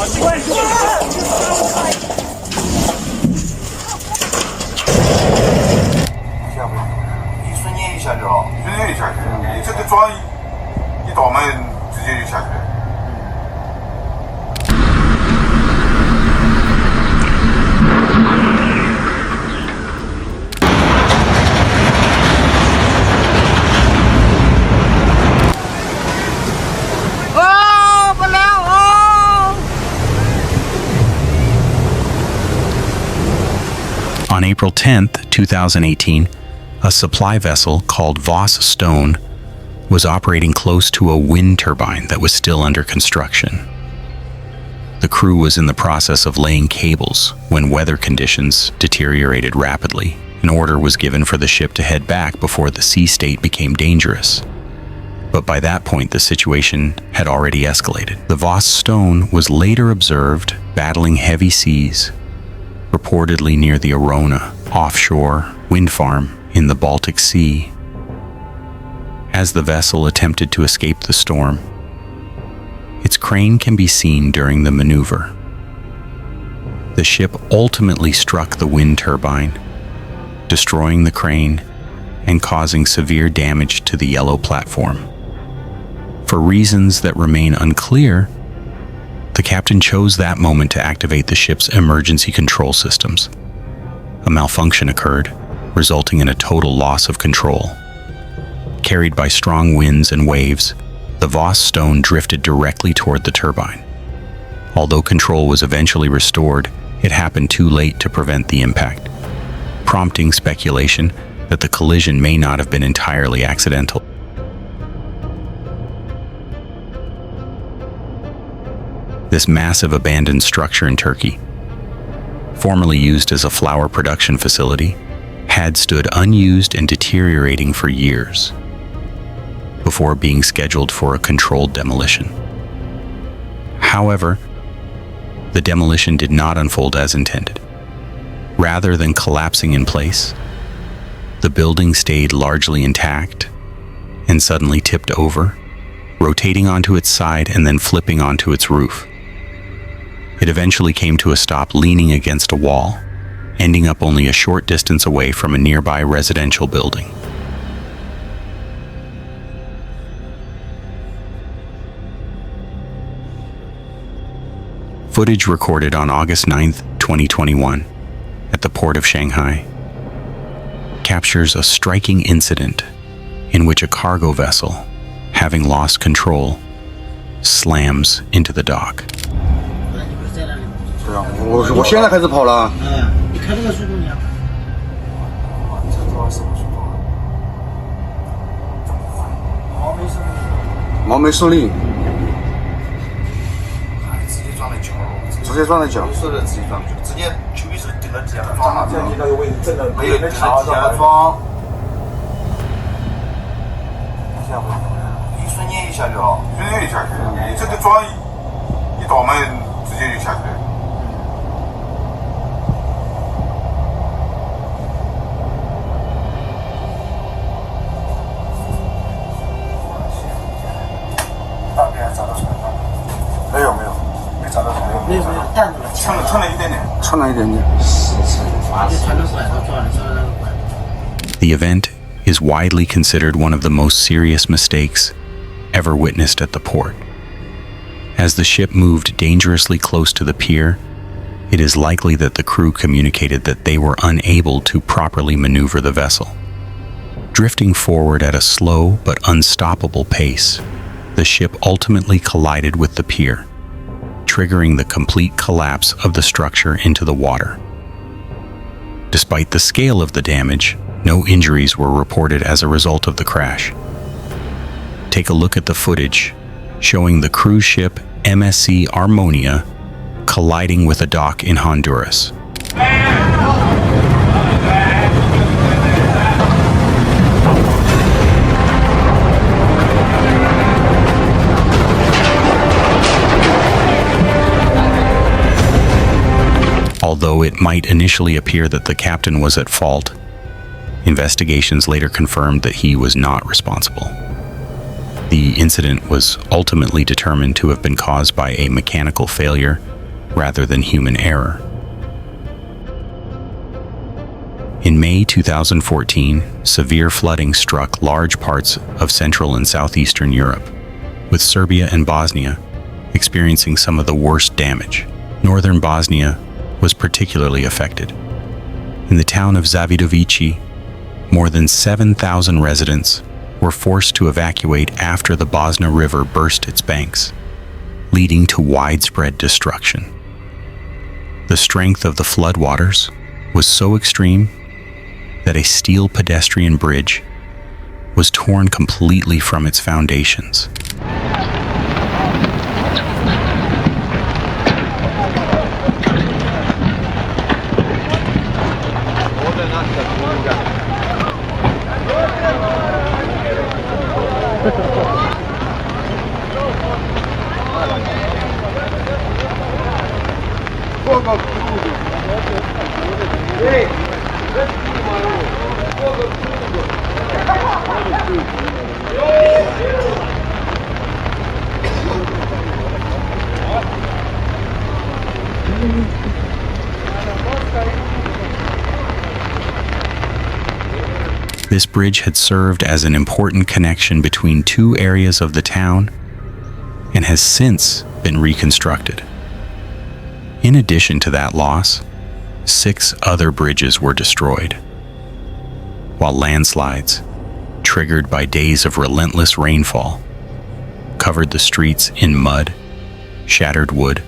一瞬间就下去了，瞬间就下去了。你这个桩一倒门直接就下去了。 On April 10th, 2018, a supply vessel called Voss Stone was operating close to a wind turbine that was still under construction. The crew was in the process of laying cables when weather conditions deteriorated rapidly. An order was given for the ship to head back before the sea state became dangerous. But by that point, the situation had already escalated. The Voss Stone was later observed battling heavy seas, reportedly near the Arona offshore wind farm in the Baltic Sea. As the vessel attempted to escape the storm, its crane can be seen during the maneuver. The ship ultimately struck the wind turbine, destroying the crane and causing severe damage to the yellow platform. For reasons that remain unclear, the captain chose that moment to activate the ship's emergency control systems. A malfunction occurred, resulting in a total loss of control. Carried by strong winds and waves, the Voss Stone drifted directly toward the turbine. Although control was eventually restored, it happened too late to prevent the impact, prompting speculation that the collision may not have been entirely accidental. This massive abandoned structure in Turkey, formerly used as a flour production facility, had stood unused and deteriorating for years before being scheduled for a controlled demolition. However, the demolition did not unfold as intended. Rather than collapsing in place, the building stayed largely intact and suddenly tipped over, rotating onto its side and then flipping onto its roof. It eventually came to a stop leaning against a wall, ending up only a short distance away from a nearby residential building. Footage recorded on August 9th, 2021, at the port of Shanghai, captures a striking incident in which a cargo vessel, having lost control, slams into the dock. 我现在开始跑了。你开这个速度你要。毛没受力。直接撞在脚，直接撞在脚。是的，直接撞脚，直接球衣是顶到底下的桩，这样顶到有位置，真的没有顶到底下的桩，一瞬间就下去了，瞬间就下去了。你这个桩一倒门直接就下去了。 没有，没找到什么，没有弹住了，撑了一点点，撑了一点点。就传到拐头撞那个拐。The event is widely considered one of the most serious mistakes ever witnessed at the port. As the ship moved dangerously close to the pier, it is likely that the crew communicated that they were unable to properly maneuver the vessel. Drifting forward at a slow but unstoppable pace, the ship ultimately collided with the pier, triggering the complete collapse of the structure into the water. Despite the scale of the damage, no injuries were reported as a result of the crash. Take a look at the footage showing the cruise ship MSC Harmonia colliding with a dock in Honduras. Although it might initially appear that the captain was at fault, investigations later confirmed that he was not responsible. The incident was ultimately determined to have been caused by a mechanical failure rather than human error. In May 2014, severe flooding struck large parts of Central and Southeastern Europe, with Serbia and Bosnia experiencing some of the worst damage. Northern Bosnia was particularly affected. In the town of Zavidovici, more than 7,000 residents were forced to evacuate after the Bosna River burst its banks, leading to widespread destruction. The strength of the floodwaters was so extreme that a steel pedestrian bridge was torn completely from its foundations. This bridge had served as an important connection between two areas of the town and has since been reconstructed. In addition to that loss, 6 other bridges were destroyed, while landslides, triggered by days of relentless rainfall, covered the streets in mud, shattered wood,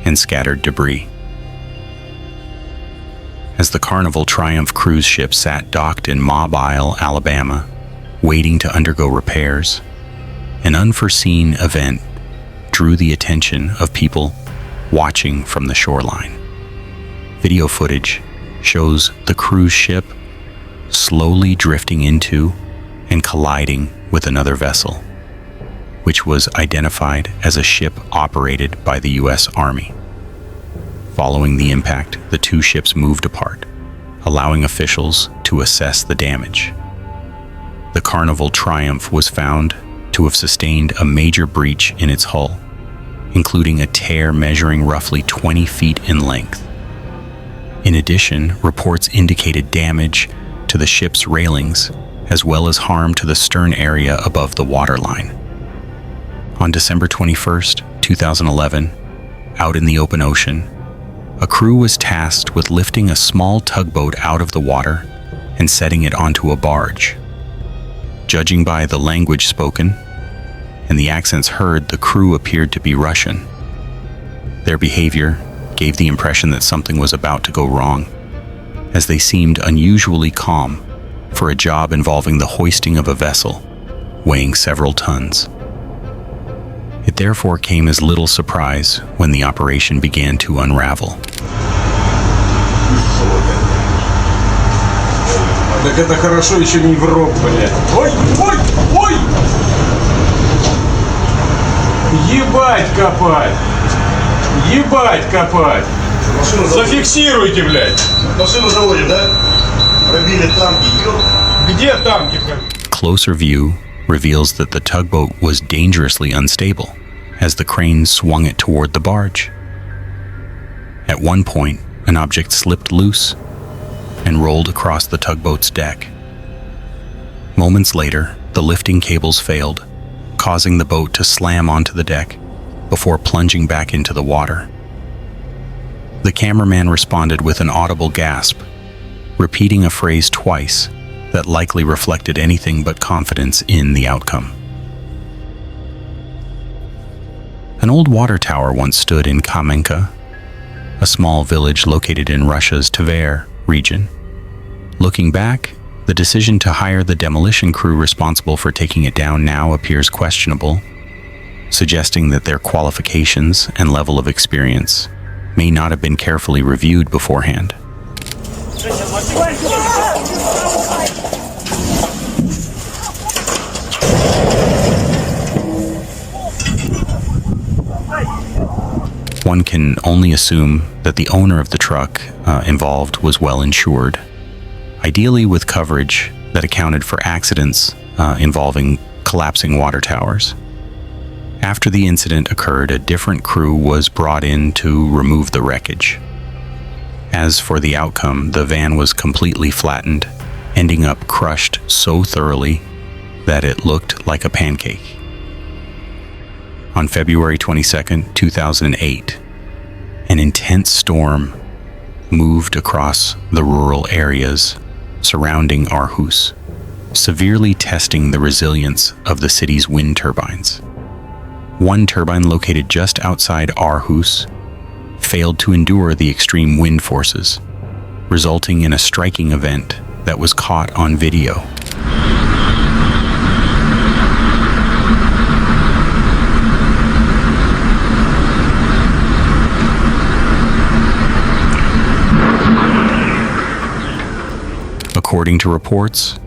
and scattered debris. As the Carnival Triumph cruise ship sat docked in Mobile, Alabama, waiting to undergo repairs, an unforeseen event drew the attention of people watching from the shoreline. Video footage shows the cruise ship slowly drifting into and colliding with another vessel, which was identified as a ship operated by the U.S. Army. Following the impact, the two ships moved apart, allowing officials to assess the damage. The Carnival Triumph was found to have sustained a major breach in its hull, including a tear measuring roughly 20 feet in length. In addition, reports indicated damage to the ship's railings, as well as harm to the stern area above the waterline. On December 21st, 2011, out in the open ocean, a crew was tasked with lifting a small tugboat out of the water and setting it onto a barge. Judging by the language spoken and the accents heard, the crew appeared to be Russian. Their behavior gave the impression that something was about to go wrong, as they seemed unusually calm for a job involving the hoisting of a vessel weighing several tons. It therefore came as little surprise when the operation began to unravel. Так это хорошо еще не в рог, блядь. Ой, ой, ой! Ебать копать! Ебать копать! Зафиксируйте, блядь! Машину заводим, да? Пробили танки, Где танки? Closer view reveals that the tugboat was dangerously unstable as the crane swung it toward the barge. At one point, an object slipped loose and rolled across the tugboat's deck. Moments later, the lifting cables failed, causing the boat to slam onto the deck before plunging back into the water. The cameraman responded with an audible gasp, repeating a phrase twice that likely reflected anything but confidence in the outcome. An old water tower once stood in Kamenka, a small village located in Russia's Tver region. Looking back, the decision to hire the demolition crew responsible for taking it down now appears questionable, suggesting that their qualifications and level of experience may not have been carefully reviewed beforehand. One can only assume that the owner of the truck involved was well insured, ideally with coverage that accounted for accidents involving collapsing water towers. After the incident occurred, a different crew was brought in to remove the wreckage. As for the outcome, the van was completely flattened, ending up crushed so thoroughly that it looked like a pancake. On February 22, 2008, an intense storm moved across the rural areas surrounding Aarhus, severely testing the resilience of the city's wind turbines. One turbine located just outside Aarhus failed to endure the extreme wind forces, resulting in a striking event that was caught on video. According to reports,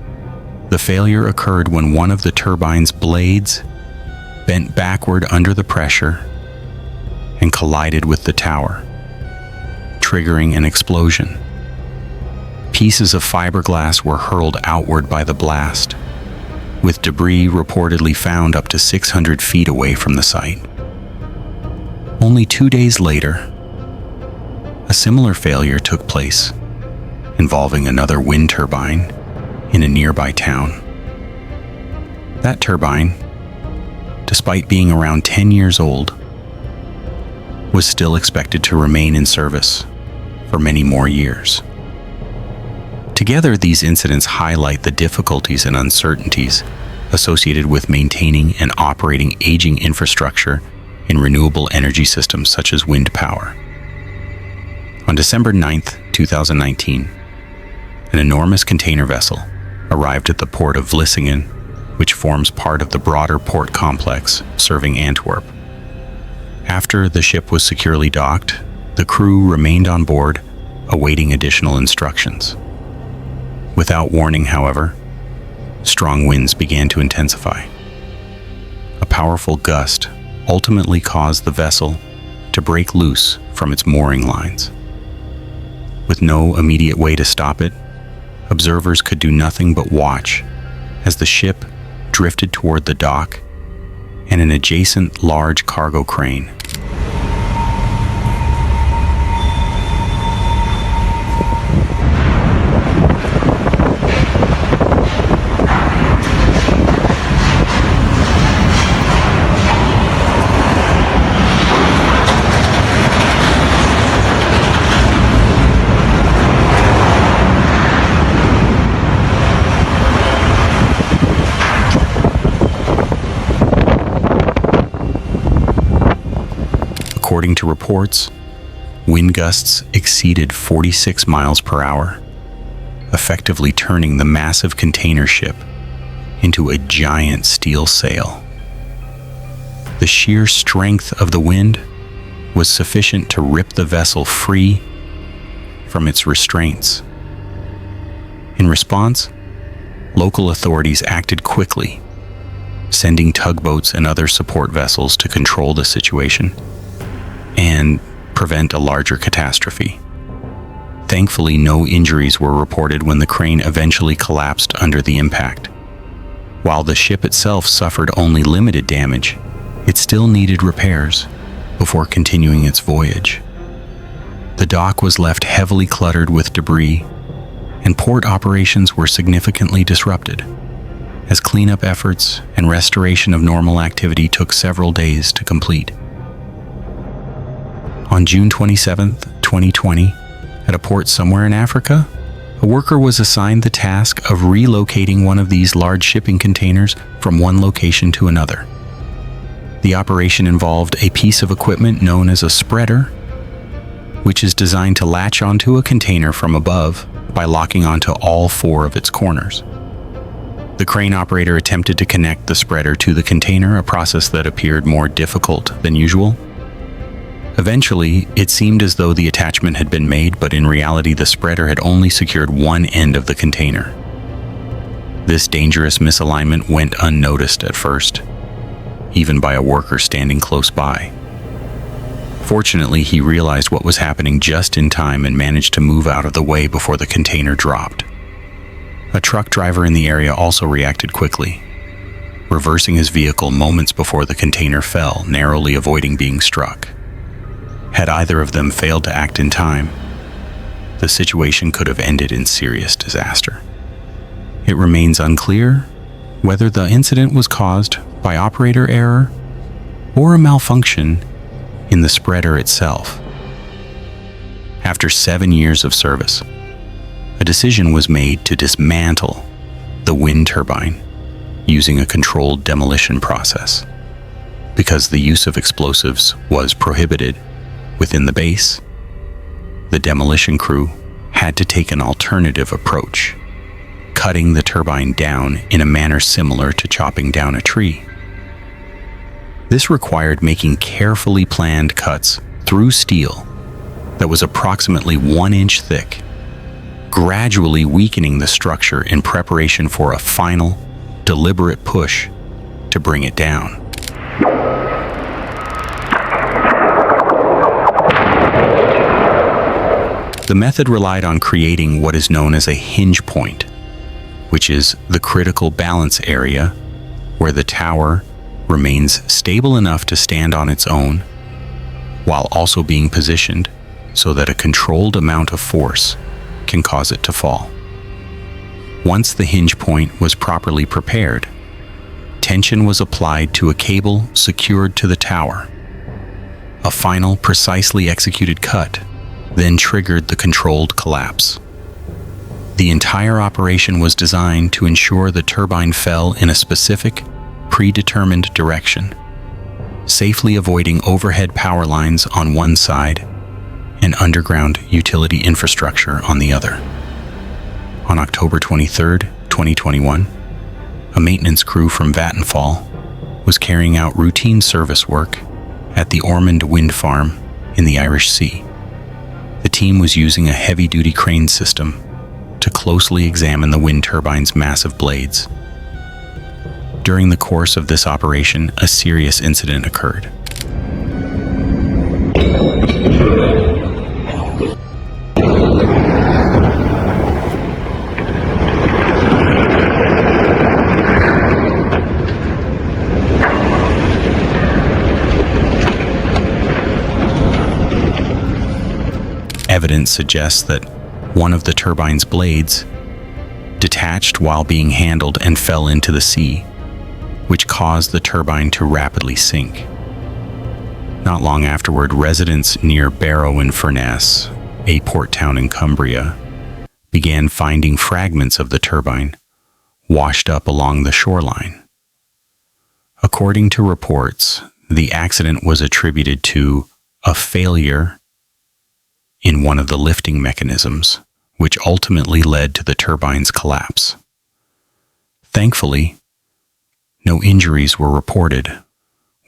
the failure occurred when one of the turbine's blades bent backward under the pressure and collided with the tower, triggering an explosion. Pieces of fiberglass were hurled outward by the blast, with debris reportedly found up to 600 feet away from the site. Only 2 days later, a similar failure took place, involving another wind turbine in a nearby town. That turbine, despite being around 10 years old, was still expected to remain in service for many more years. Together, these incidents highlight the difficulties and uncertainties associated with maintaining and operating aging infrastructure in renewable energy systems such as wind power. On December 9, 2019, an enormous container vessel arrived at the port of Vlissingen, which forms part of the broader port complex serving Antwerp. After the ship was securely docked, the crew remained on board, awaiting additional instructions. Without warning, however, strong winds began to intensify. A powerful gust ultimately caused the vessel to break loose from its mooring lines. With no immediate way to stop it, observers could do nothing but watch as the ship drifted toward the dock and an adjacent large cargo crane. According to reports, wind gusts exceeded 46 miles per hour, effectively turning the massive container ship into a giant steel sail. The sheer strength of the wind was sufficient to rip the vessel free from its restraints. In response, local authorities acted quickly, sending tugboats and other support vessels to control the situation and prevent a larger catastrophe. Thankfully, no injuries were reported when the crane eventually collapsed under the impact. While the ship itself suffered only limited damage, it still needed repairs before continuing its voyage. The dock was left heavily cluttered with debris, and port operations were significantly disrupted, as cleanup efforts and restoration of normal activity took several days to complete. On June 27, 2020, at a port somewhere in Africa, a worker was assigned the task of relocating one of these large shipping containers from one location to another. The operation involved a piece of equipment known as a spreader, which is designed to latch onto a container from above by locking onto all four of its corners. The crane operator attempted to connect the spreader to the container, a process that appeared more difficult than usual. Eventually, it seemed as though the attachment had been made, but in reality the spreader had only secured one end of the container. This dangerous misalignment went unnoticed at first, even by a worker standing close by. Fortunately, he realized what was happening just in time and managed to move out of the way before the container dropped. A truck driver in the area also reacted quickly. reversing his vehicle moments before the container fell, narrowly avoiding being struck. Had either of them failed to act in time, the situation could have ended in serious disaster. It remains unclear whether the incident was caused by operator error or a malfunction in the spreader itself. After 7 years of service, a decision was made to dismantle the wind turbine using a controlled demolition process. Because the use of explosives was prohibited within the base, the demolition crew had to take an alternative approach, cutting the turbine down in a manner similar to chopping down a tree. This required making carefully planned cuts through steel that was approximately 1 inch thick, gradually weakening the structure in preparation for a final, deliberate push to bring it down. The method relied on creating what is known as a hinge point, which is the critical balance area where the tower remains stable enough to stand on its own, while also being positioned so that a controlled amount of force can cause it to fall. Once the hinge point was properly prepared, tension was applied to a cable secured to the tower. A final, precisely executed cut then triggered the controlled collapse. The entire operation was designed to ensure the turbine fell in a specific, predetermined direction, safely avoiding overhead power lines on one side and underground utility infrastructure on the other. On October 23, 2021, a maintenance crew from Vattenfall was carrying out routine service work at the Ormond wind farm in the Irish Sea. The team was using a heavy-duty crane system to closely examine the wind turbine's massive blades. During the course of this operation, a serious incident occurred. Evidence suggests that one of the turbine's blades detached while being handled and fell into the sea, which caused the turbine to rapidly sink. Not long afterward, residents near Barrow-in-Furness, a port town in Cumbria, began finding fragments of the turbine washed up along the shoreline. According to reports, the accident was attributed to a failure in one of the lifting mechanisms, which ultimately led to the turbine's collapse. Thankfully, no injuries were reported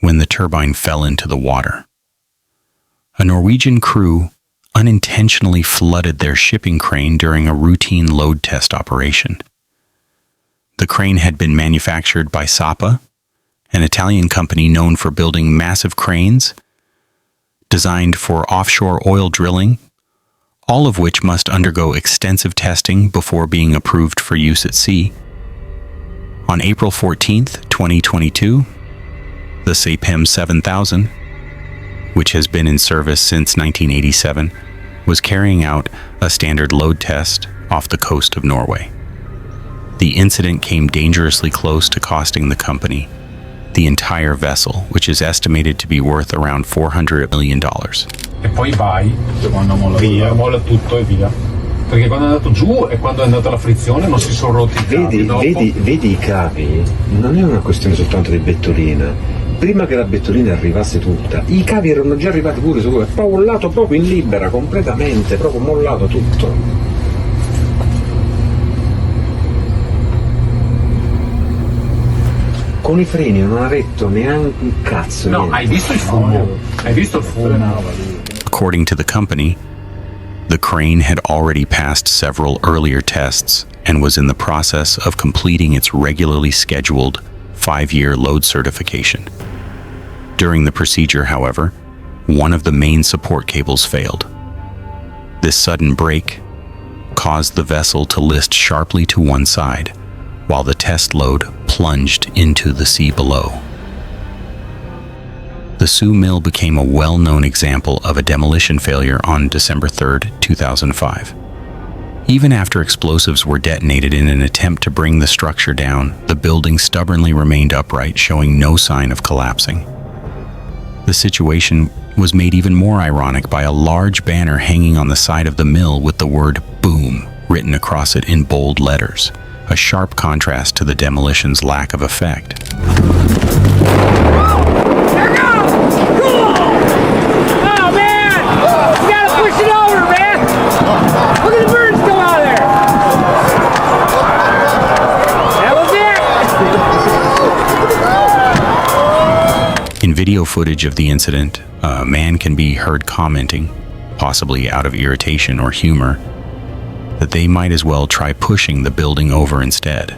when the turbine fell into the water. A Norwegian crew unintentionally flooded their shipping crane during a routine load test operation. The crane had been manufactured by Sapa, an Italian company known for building massive cranes designed for offshore oil drilling, all of which must undergo extensive testing before being approved for use at sea. On April 14, 2022, the Sapem 7000, which has been in service since 1987, was carrying out a standard load test off the coast of Norway. The incident came dangerously close to costing the company the entire vessel, which is estimated to be worth around $400 million. E poi vai, via, molla tutto e via. Perché quando è andato giù e quando è andata la frizione non si sono rotti i cavi. Vedi i cavi? Non è una questione soltanto di bettolina. Prima che la bettolina arrivasse tutta, i cavi erano già arrivati pure su, è proprio mollato proprio in libera, completamente, proprio mollato tutto. Con i freni non ha retto neanche un cazzo. No, niente. hai visto il fumo? Hai visto il fumo? According to the company, the crane had already passed several earlier tests and was in the process of completing its regularly scheduled 5-year load certification. During the procedure, however, one of the main support cables failed. This sudden break caused the vessel to list sharply to one side, while the test load plunged into the sea below. The Sioux Mill became a well-known example of a demolition failure on December 3, 2005. Even after explosives were detonated in an attempt to bring the structure down, the building stubbornly remained upright, showing no sign of collapsing. The situation was made even more ironic by a large banner hanging on the side of the mill with the word "boom" written across it in bold letters, a sharp contrast to the demolition's lack of effect. Oh man! You gotta push it over, man! Look at the birds come out of there! That was it! In video footage of the incident, a man can be heard commenting, possibly out of irritation or humor, that they might as well try pushing the building over instead.